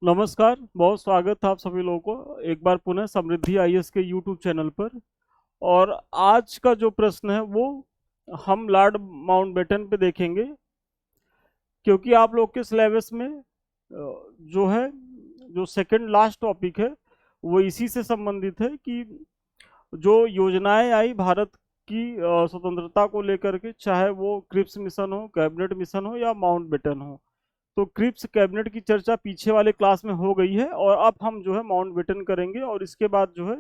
नमस्कार, बहुत स्वागत है आप सभी लोगों को एक बार पुनः समृद्धि आईएएस के यूट्यूब चैनल पर। और आज का जो प्रश्न है वो हम लॉर्ड माउंटबेटन पे देखेंगे, क्योंकि आप लोग के सिलेबस में जो है, जो सेकंड लास्ट टॉपिक है वो इसी से संबंधित है कि जो योजनाएं आई भारत की स्वतंत्रता को लेकर के, चाहे वो क्रिप्स मिशन हो, कैबिनेट मिशन हो या माउंटबेटन हो। तो क्रिप्स कैबिनेट की चर्चा पीछे वाले क्लास में हो गई है और अब हम जो है माउंटबेटन करेंगे, और इसके बाद जो है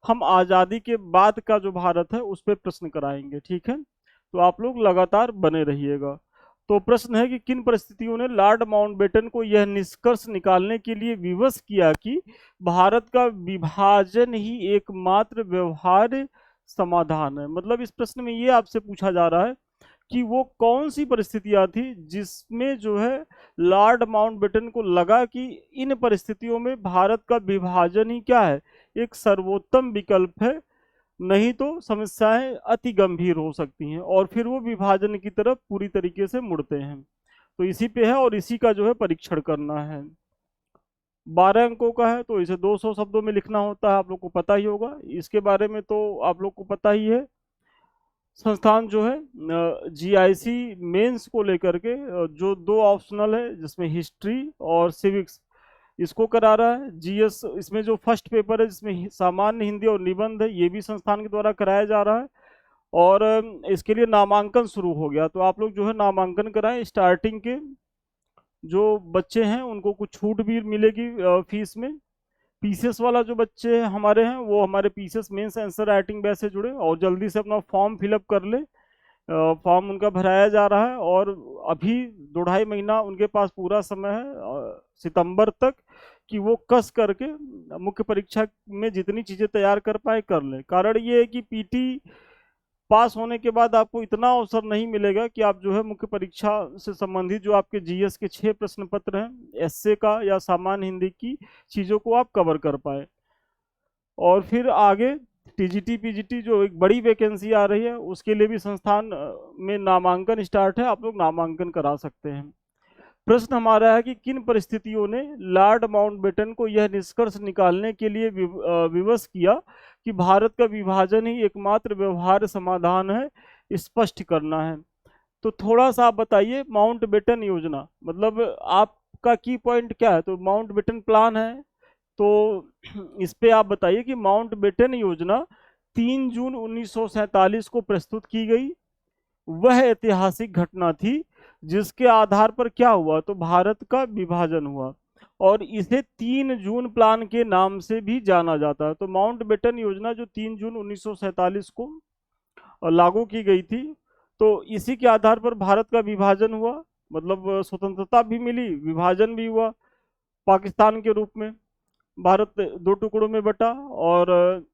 हम आज़ादी के बाद का जो भारत है उस पर प्रश्न कराएंगे। ठीक है, तो आप लोग लगातार बने रहिएगा। तो प्रश्न है कि किन परिस्थितियों ने लॉर्ड माउंटबेटन को यह निष्कर्ष निकालने के लिए विवश किया कि भारत का विभाजन ही एकमात्र व्यवहार्य समाधान है। मतलब इस प्रश्न में ये आपसे पूछा जा रहा है कि वो कौन सी परिस्थितियां थी जिसमें जो है लॉर्ड माउंटबेटन को लगा कि इन परिस्थितियों में भारत का विभाजन ही क्या है, एक सर्वोत्तम विकल्प है, नहीं तो समस्याएं अति गंभीर हो सकती हैं और फिर वो विभाजन की तरफ पूरी तरीके से मुड़ते हैं। तो इसी पे है और इसी का जो है परीक्षण करना है। 12 अंकों का है तो इसे 200 शब्दों में लिखना होता है, आप लोग को पता ही होगा। इसके बारे में तो आप लोग को पता ही है। संस्थान जो है जीआईसी मेंस को लेकर के जो दो ऑप्शनल है जिसमें हिस्ट्री और सिविक्स इसको करा रहा है। जीएस इसमें जो फर्स्ट पेपर है जिसमें सामान्य हिंदी और निबंध है, ये भी संस्थान के द्वारा कराया जा रहा है। और इसके लिए नामांकन शुरू हो गया, तो आप लोग जो है नामांकन कराएं। स्टार्टिंग के जो बच्चे हैं उनको कुछ छूट भी मिलेगी फीस में। पीसीएस वाला जो बच्चे हमारे हैं वो हमारे PCS mains answer writing batch से जुड़े और जल्दी से अपना फॉर्म फिलअप कर ले। फॉर्म उनका भराया जा रहा है और अभी 2-2.5 महीना उनके पास पूरा समय है सितंबर तक कि वो कस करके मुख्य परीक्षा में जितनी चीज़ें तैयार कर पाए कर ले। कारण ये है कि पीटी पास होने के बाद आपको इतना अवसर नहीं मिलेगा कि आप जो है मुख्य परीक्षा से संबंधित जो आपके जीएस के 6 प्रश्न पत्र हैं, एसए का या सामान्य हिंदी की चीज़ों को आप कवर कर पाए। और फिर आगे टीजीटी पीजीटी जो एक बड़ी वैकेंसी आ रही है उसके लिए भी संस्थान में नामांकन स्टार्ट है, आप लोग नामांकन करा सकते हैं। प्रश्न हमारा है कि किन परिस्थितियों ने लॉर्ड माउंटबेटन को यह निष्कर्ष निकालने के लिए विवश किया कि भारत का विभाजन ही एकमात्र व्यवहार्य समाधान है, स्पष्ट करना है। तो थोड़ा सा आप बताइए, माउंटबेटन योजना मतलब आपका की पॉइंट क्या है? तो माउंटबेटन प्लान है, तो इस पे आप बताइए कि माउंटबेटन योजना 3 जून 1947 को प्रस्तुत की गई। वह ऐतिहासिक घटना थी जिसके आधार पर क्या हुआ, तो भारत का विभाजन हुआ और इसे 3 जून प्लान के नाम से भी जाना जाता है। तो माउंटबेटन योजना जो 3 जून 1947 को लागू की गई थी, तो इसी के आधार पर भारत का विभाजन हुआ। मतलब स्वतंत्रता भी मिली, विभाजन भी हुआ। पाकिस्तान के रूप में भारत 2 टुकड़ों में बटा। और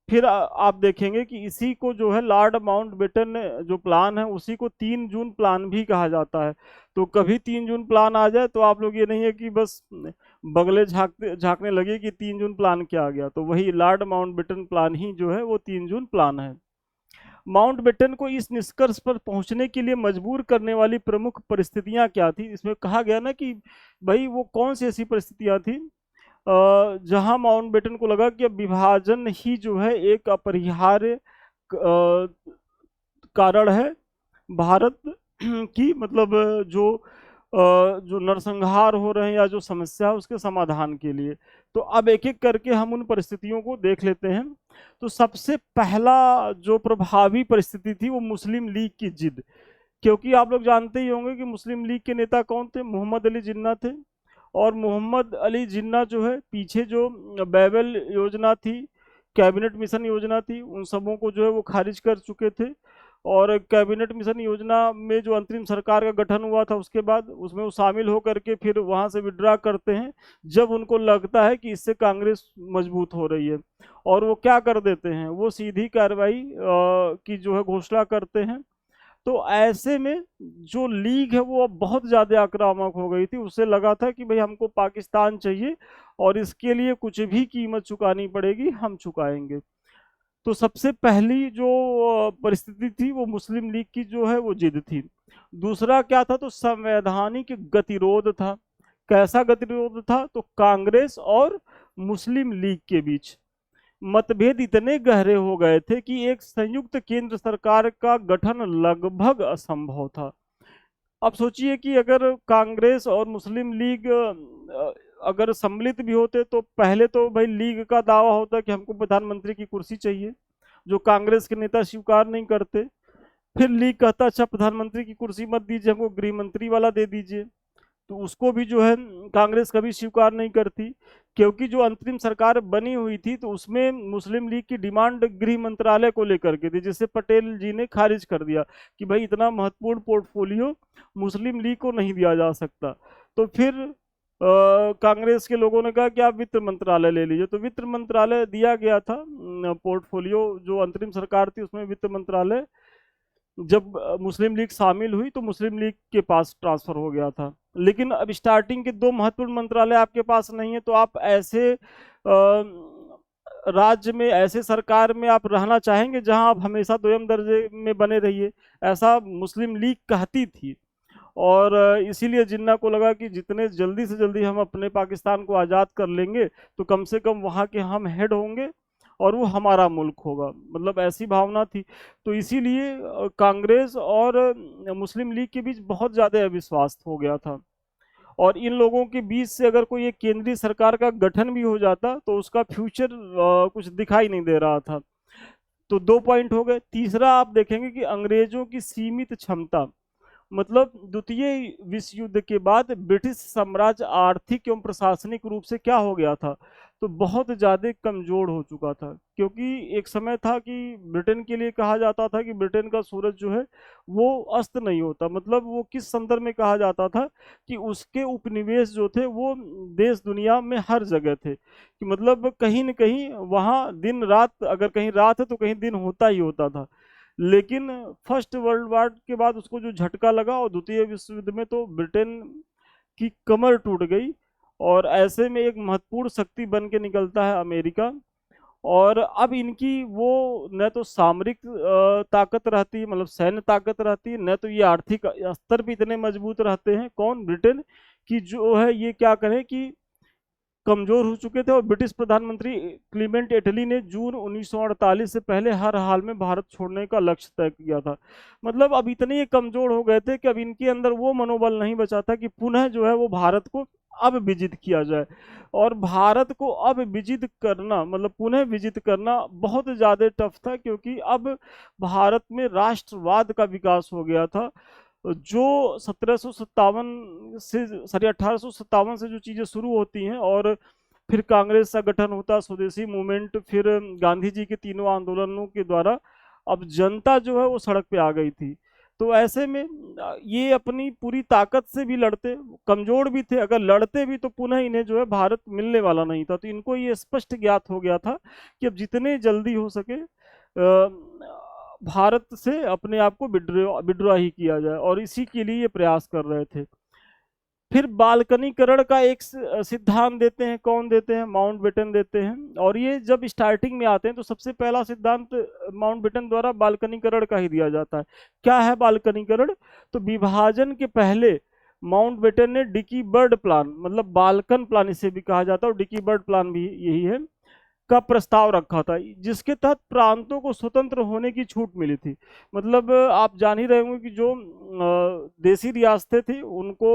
फिर आप देखेंगे कि इसी को जो है लॉर्ड माउंटबेटन ने जो प्लान है उसी को 3 जून प्लान भी कहा जाता है। तो कभी 3 जून प्लान आ जाए तो आप लोग ये नहीं है कि बस बगले झांकते झांकने लगे कि 3 जून प्लान क्या आ गया, तो वही लॉर्ड माउंटबेटन प्लान ही जो है वो 3 जून प्लान है। माउंटबेटन को इस निष्कर्ष पर पहुंचने के लिए मजबूर करने वाली प्रमुख परिस्थितियां क्या थी? इसमें कहा गया ना कि भाई वो कौन सी ऐसी परिस्थितियां थी जहां माउंटबेटन को लगा कि अब विभाजन ही जो है एक अपरिहार्य कारण है भारत की, मतलब जो नरसंहार हो रहे हैं या जो समस्या है उसके समाधान के लिए। तो अब एक एक करके हम उन परिस्थितियों को देख लेते हैं। तो सबसे पहला जो प्रभावी परिस्थिति थी वो मुस्लिम लीग की जिद। क्योंकि आप लोग जानते ही होंगे कि मुस्लिम लीग के नेता कौन थे? मोहम्मद अली जिन्ना थे। और मोहम्मद अली जिन्ना जो है पीछे जो बैबल योजना थी, कैबिनेट मिशन योजना थी, उन सबों को जो है वो खारिज कर चुके थे। और कैबिनेट मिशन योजना में जो अंतरिम सरकार का गठन हुआ था उसके बाद उसमें वो शामिल होकर के फिर वहां से विड्रा करते हैं जब उनको लगता है कि इससे कांग्रेस मजबूत हो रही है। और वो क्या कर देते हैं, वो सीधी कार्रवाई की जो है घोषणा करते हैं। तो ऐसे में जो लीग है वो अब बहुत ज़्यादा आक्रामक हो गई थी। उसे लगा था कि भाई हमको पाकिस्तान चाहिए और इसके लिए कुछ भी कीमत चुकानी पड़ेगी, हम चुकाएंगे। तो सबसे पहली जो परिस्थिति थी वो मुस्लिम लीग की जो है वो जिद थी। दूसरा क्या था? तो संवैधानिक गतिरोध था। कैसा गतिरोध था? तो कांग्रेस और मुस्लिम लीग के बीच मतभेद इतने गहरे हो गए थे कि एक संयुक्त केंद्र सरकार का गठन लगभग असंभव था। अब सोचिए कि अगर कांग्रेस और मुस्लिम लीग अगर सम्मिलित भी होते तो पहले तो भाई लीग का दावा होता कि हमको प्रधानमंत्री की कुर्सी चाहिए, जो कांग्रेस के नेता स्वीकार नहीं करते। फिर लीग कहता अच्छा प्रधानमंत्री की कुर्सी मत दीजिए, हमको गृह मंत्री वाला दे दीजिए, तो उसको भी जो है कांग्रेस कभी स्वीकार नहीं करती, क्योंकि जो अंतरिम सरकार बनी हुई थी तो उसमें मुस्लिम लीग की डिमांड गृह मंत्रालय को लेकर के थी, जिसे पटेल जी ने खारिज कर दिया कि भाई इतना महत्वपूर्ण पोर्टफोलियो मुस्लिम लीग को नहीं दिया जा सकता। तो फिर कांग्रेस के लोगों ने कहा कि आप वित्त मंत्रालय ले लीजिए, तो वित्त मंत्रालय दिया गया था। पोर्टफोलियो जो अंतरिम सरकार थी उसमें वित्त मंत्रालय जब मुस्लिम लीग शामिल हुई तो मुस्लिम लीग के पास ट्रांसफर हो गया था। लेकिन अब स्टार्टिंग के दो महत्वपूर्ण मंत्रालय आपके पास नहीं है, तो आप ऐसे राज्य में, ऐसे सरकार में आप रहना चाहेंगे जहां आप हमेशा दोयम दर्जे में बने रहिए, ऐसा मुस्लिम लीग कहती थी। और इसीलिए जिन्ना को लगा कि जितने जल्दी से जल्दी हम अपने पाकिस्तान को आज़ाद कर लेंगे तो कम से कम वहाँ के हम हेड होंगे और वो हमारा मुल्क होगा, मतलब ऐसी भावना थी। तो इसीलिए कांग्रेस और मुस्लिम लीग के बीच बहुत ज़्यादा अविश्वास हो गया था। और इन लोगों के बीच से अगर कोई एक केंद्रीय सरकार का गठन भी हो जाता तो उसका फ्यूचर कुछ दिखाई नहीं दे रहा था। तो 2 पॉइंट हो गए। तीसरा आप देखेंगे कि अंग्रेजों की सीमित क्षमता, मतलब द्वितीय विश्व युद्ध के बाद ब्रिटिश साम्राज्य आर्थिक एवं प्रशासनिक रूप से क्या हो गया था, तो बहुत ज़्यादा कमजोर हो चुका था। क्योंकि एक समय था कि ब्रिटेन के लिए कहा जाता था कि ब्रिटेन का सूरज जो है वो अस्त नहीं होता, मतलब वो किस संदर्भ में कहा जाता था कि उसके उपनिवेश जो थे वो देश दुनिया में हर जगह थे, कि मतलब कहीं न कहीं वहाँ दिन रात, अगर कहीं रात है तो कहीं दिन होता ही होता था। लेकिन फर्स्ट वर्ल्ड वार के बाद उसको जो झटका लगा और द्वितीय विश्व युद्ध में तो ब्रिटेन की कमर टूट गई, और ऐसे में एक महत्वपूर्ण शक्ति बन के निकलता है अमेरिका। और अब इनकी वो न तो सामरिक ताकत रहती है, मतलब सैन्य ताकत रहती है, न तो ये आर्थिक स्तर भी इतने मजबूत रहते हैं, कौन, ब्रिटेन, की जो है ये क्या करें कि कमजोर हो चुके थे। और ब्रिटिश प्रधानमंत्री क्लीमेंट एटली ने जून 1948 से पहले हर हाल में भारत छोड़ने का लक्ष्य तय किया था। मतलब अब इतने ये कमजोर हो गए थे कि अब इनके अंदर वो मनोबल नहीं बचा था कि पुनः जो है वो भारत को अब विजित किया जाए। और भारत को अब विजित करना, मतलब पुनः विजित करना बहुत ज़्यादा टफ था, क्योंकि अब भारत में राष्ट्रवाद का विकास हो गया था। जो 1757 से, सॉरी 1857 से जो चीज़ें शुरू होती हैं, और फिर कांग्रेस का गठन होता, स्वदेशी मूवमेंट, फिर गांधी जी के तीनों आंदोलनों के द्वारा अब जनता जो है वो सड़क पे आ गई थी। तो ऐसे में ये अपनी पूरी ताकत से भी लड़ते, कमजोर भी थे, अगर लड़ते भी तो पुनः इन्हें जो है भारत मिलने वाला नहीं था। तो इनको ये स्पष्ट ज्ञात हो गया था कि अब जितने जल्दी हो सके भारत से अपने आप को विड्रॉ ही किया जाए, और इसी के लिए ये प्रयास कर रहे थे। फिर बाल्कनीकरण का एक सिद्धांत देते हैं, कौन देते हैं? माउंटबेटन देते हैं। और ये जब स्टार्टिंग में आते हैं तो सबसे पहला सिद्धांत माउंटबेटन द्वारा बाल्कनीकरण का ही दिया जाता है। क्या है बाल्कनीकरण? तो विभाजन के पहले माउंटबेटन ने डिकी बर्ड प्लान, मतलब बाल्कन प्लान इसे भी कहा जाता है, और डिकी बर्ड प्लान भी यही है, का प्रस्ताव रखा था, जिसके तहत प्रांतों को स्वतंत्र होने की छूट मिली थी। मतलब आप जान ही रहे होंगे कि जो देसी रियासतें थी उनको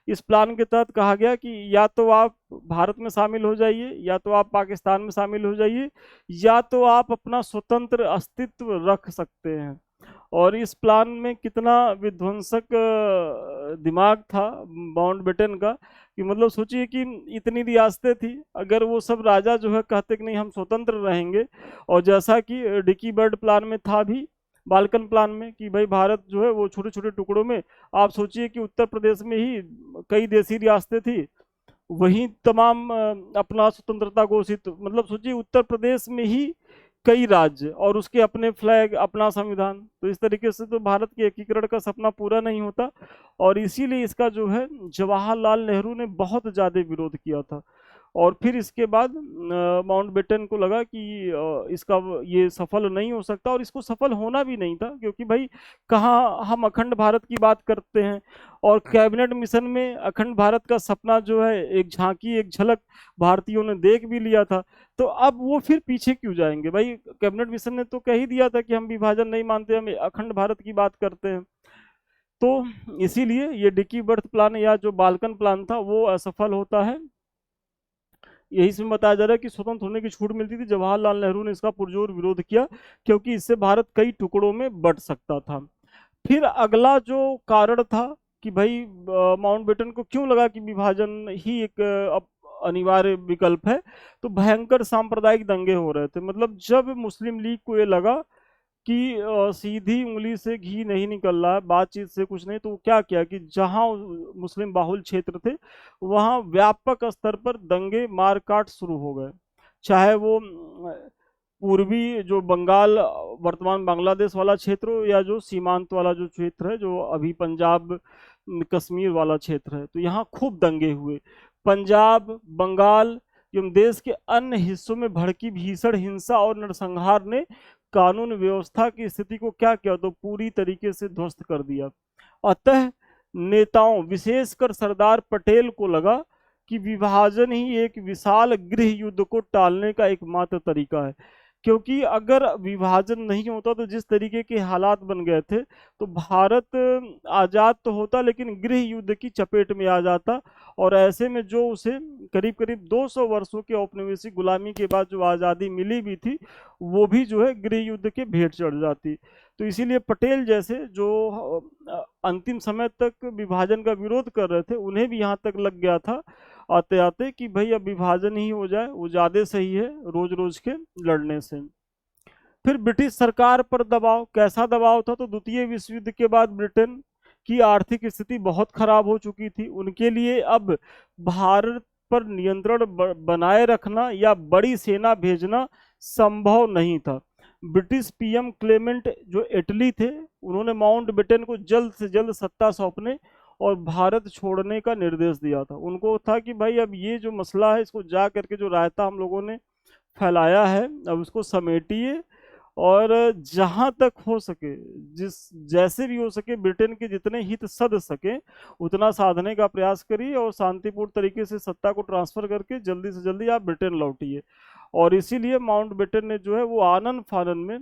इस प्लान के तहत कहा गया कि या तो आप भारत में शामिल हो जाइए, या तो आप पाकिस्तान में शामिल हो जाइए, या तो आप अपना स्वतंत्र अस्तित्व रख सकते हैं। और इस प्लान में कितना विध्वंसक दिमाग था माउंटबेटन का, कि मतलब सोचिए कि इतनी रियासतें थी, अगर वो सब राजा जो है कहते कि नहीं हम स्वतंत्र रहेंगे, और जैसा कि डिकी बर्ड प्लान में था भी, बाल्कन प्लान में, कि भाई भारत जो है वो छोटे छोटे टुकड़ों में, आप सोचिए कि उत्तर प्रदेश में ही कई देसी रियासतें थी, वहीं तमाम अपना स्वतंत्रता घोषित, मतलब सोचिए उत्तर प्रदेश में ही कई राज्य और उसके अपने फ्लैग, अपना संविधान। तो इस तरीके से तो भारत के एकीकरण का सपना पूरा नहीं होता, और इसीलिए इसका जो है जवाहरलाल नेहरू ने बहुत ज़्यादा विरोध किया था। और फिर इसके बाद माउंटबेटन को लगा कि इसका ये सफल नहीं हो सकता, और इसको सफल होना भी नहीं था, क्योंकि भाई कहाँ हम अखंड भारत की बात करते हैं, और कैबिनेट मिशन में अखंड भारत का सपना जो है एक झांकी एक झलक भारतीयों ने देख भी लिया था। तो अब वो फिर पीछे क्यों जाएंगे भाई? कैबिनेट मिशन ने तो कह ही दिया था कि हम विभाजन नहीं मानते, हम अखंड भारत की बात करते हैं। तो इसीलिए ये डिकी बर्थ प्लान या जो बाल्कन प्लान था वो असफल होता है। यही से बताया जा रहा है कि स्वतंत्र होने की छूट मिलती थी, जवाहरलाल नेहरू ने इसका पुरजोर विरोध किया, क्योंकि इससे भारत कई टुकड़ों में बंट सकता था। फिर अगला जो कारण था कि भाई माउंटबेटन को क्यों लगा कि विभाजन ही एक अनिवार्य विकल्प है, तो भयंकर सांप्रदायिक दंगे हो रहे थे। मतलब जब मुस्लिम लीग को ये लगा कि सीधी उंगली से घी नहीं निकल रहा है, बातचीत से कुछ नहीं, तो वो क्या किया कि जहां मुस्लिम बाहुल क्षेत्र थे वहां व्यापक स्तर पर दंगे मारकाट शुरू हो गए। चाहे वो पूर्वी जो बंगाल वर्तमान बांग्लादेश वाला क्षेत्र हो, या जो सीमांत वाला जो क्षेत्र है जो अभी पंजाब कश्मीर वाला क्षेत्र है, तो यहाँ खूब दंगे हुए। पंजाब, बंगाल एवं देश के अन्य हिस्सों में भड़की भीषण हिंसा और नरसंहार ने कानून व्यवस्था की स्थिति को क्या किया, तो पूरी तरीके से ध्वस्त कर दिया। अतः नेताओं विशेषकर सरदार पटेल को लगा कि विभाजन ही एक विशाल गृह युद्ध को टालने का एकमात्र तरीका है, क्योंकि अगर विभाजन नहीं होता तो जिस तरीके के हालात बन गए थे, तो भारत आज़ाद तो होता लेकिन गृह युद्ध की चपेट में आ जाता, और ऐसे में जो उसे करीब करीब 200 वर्षों की औपनिवेशिक गुलामी के बाद जो आज़ादी मिली भी थी, वो भी जो है गृह युद्ध के भेंट चढ़ जाती। तो इसीलिए पटेल जैसे जो अंतिम समय तक विभाजन का विरोध कर रहे थे, उन्हें भी यहाँ तक लग गया था आते आते कि भाई अब विभाजन ही हो जाए, वो ज़्यादा सही है रोज रोज के लड़ने से। फिर ब्रिटिश सरकार पर दबाव, कैसा दबाव था, तो द्वितीय विश्व युद्ध के बाद ब्रिटेन की आर्थिक स्थिति बहुत खराब हो चुकी थी। उनके लिए अब भारत पर नियंत्रण बनाए रखना या बड़ी सेना भेजना संभव नहीं था। ब्रिटिश पीएम क्लेमेंट जो इटली थे, उन्होंने माउंटबेटन को जल्द से जल्द सत्ता सौंपने और भारत छोड़ने का निर्देश दिया था। उनको था कि भाई अब ये जो मसला है, इसको जा करके जो रायता हम लोगों ने फैलाया है, अब उसको समेटिए, और जहां तक हो सके, जिस जैसे भी हो सके, ब्रिटेन के जितने हित सध सके उतना साधने का प्रयास करिए, और शांतिपूर्ण तरीके से सत्ता को ट्रांसफर करके जल्दी से जल्दी आप ब्रिटेन लौटिए। और इसीलिए माउंटबेटन ने जो है वो आनन फानन में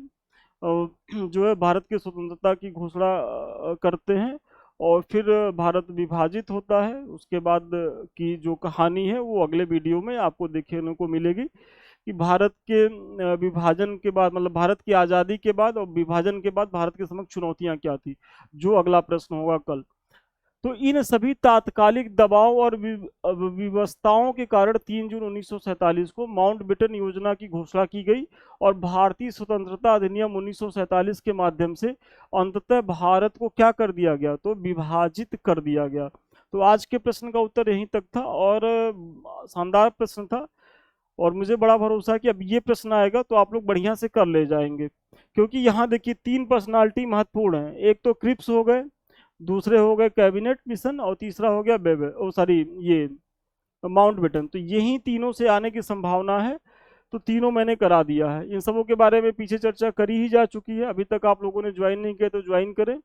जो है भारत की स्वतंत्रता की घोषणा करते हैं, और फिर भारत विभाजित होता है। उसके बाद की जो कहानी है वो अगले वीडियो में आपको देखने को मिलेगी कि भारत के विभाजन के बाद, मतलब भारत की आज़ादी के बाद और विभाजन के बाद भारत के समक्ष चुनौतियां क्या थी, जो अगला प्रश्न होगा कल। तो इन सभी तात्कालिक दबाव और विवशताओं के कारण 3 जून 1947 को माउंटबेटन योजना की घोषणा की गई, और भारतीय स्वतंत्रता अधिनियम 1947 के माध्यम से अंततः भारत को क्या कर दिया गया, तो विभाजित कर दिया गया। तो आज के प्रश्न का उत्तर यहीं तक था, और शानदार प्रश्न था, और मुझे बड़ा भरोसा है कि अब ये प्रश्न आएगा तो आप लोग बढ़िया से कर ले जाएंगे, क्योंकि यहाँ देखिए 3 पर्सनालिटी महत्वपूर्ण है। एक तो क्रिप्स हो गए, दूसरे हो गए कैबिनेट मिशन, और तीसरा हो गया ये माउंटबेटन। तो यही तीनों से आने की संभावना है, तो तीनों मैंने करा दिया है। इन सबों के बारे में पीछे चर्चा करी ही जा चुकी है। अभी तक आप लोगों ने ज्वाइन नहीं किया तो ज्वाइन करें।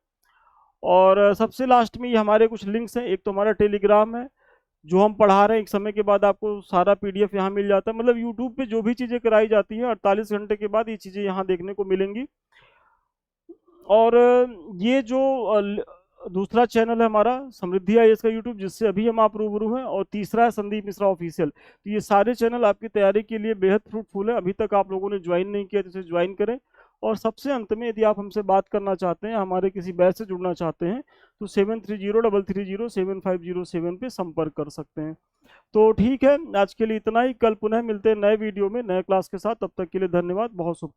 और सबसे लास्ट में ये हमारे कुछ लिंक्स हैं। एक तो हमारा टेलीग्राम है, जो हम पढ़ा रहे हैं, एक समय के बाद आपको सारा पीडीएफ यहाँ मिल जाता है। मतलब यूट्यूब पे जो भी चीज़ें कराई जाती हैं 48 घंटे के बाद ये चीज़ें यहाँ देखने को मिलेंगी। और ये जो दूसरा चैनल है हमारा समृद्धि आईएएस का यूट्यूब, जिससे अभी हम आप रूबरू हैं, और तीसरा है संदीप मिश्रा ऑफिशियल। तो ये सारे चैनल आपकी तैयारी के लिए बेहद फ्रूटफुल है। अभी तक आप लोगों ने ज्वाइन नहीं किया तो इसे ज्वाइन करें। और सबसे अंत में, यदि आप हमसे बात करना चाहते हैं, हमारे किसी बैच से जुड़ना चाहते हैं, तो 7303307507 पे संपर्क कर सकते हैं। तो ठीक है, आज के लिए इतना ही। कल पुनः मिलते हैं नए वीडियो में नए क्लास के साथ। तब तक के लिए धन्यवाद, बहुत शुभ।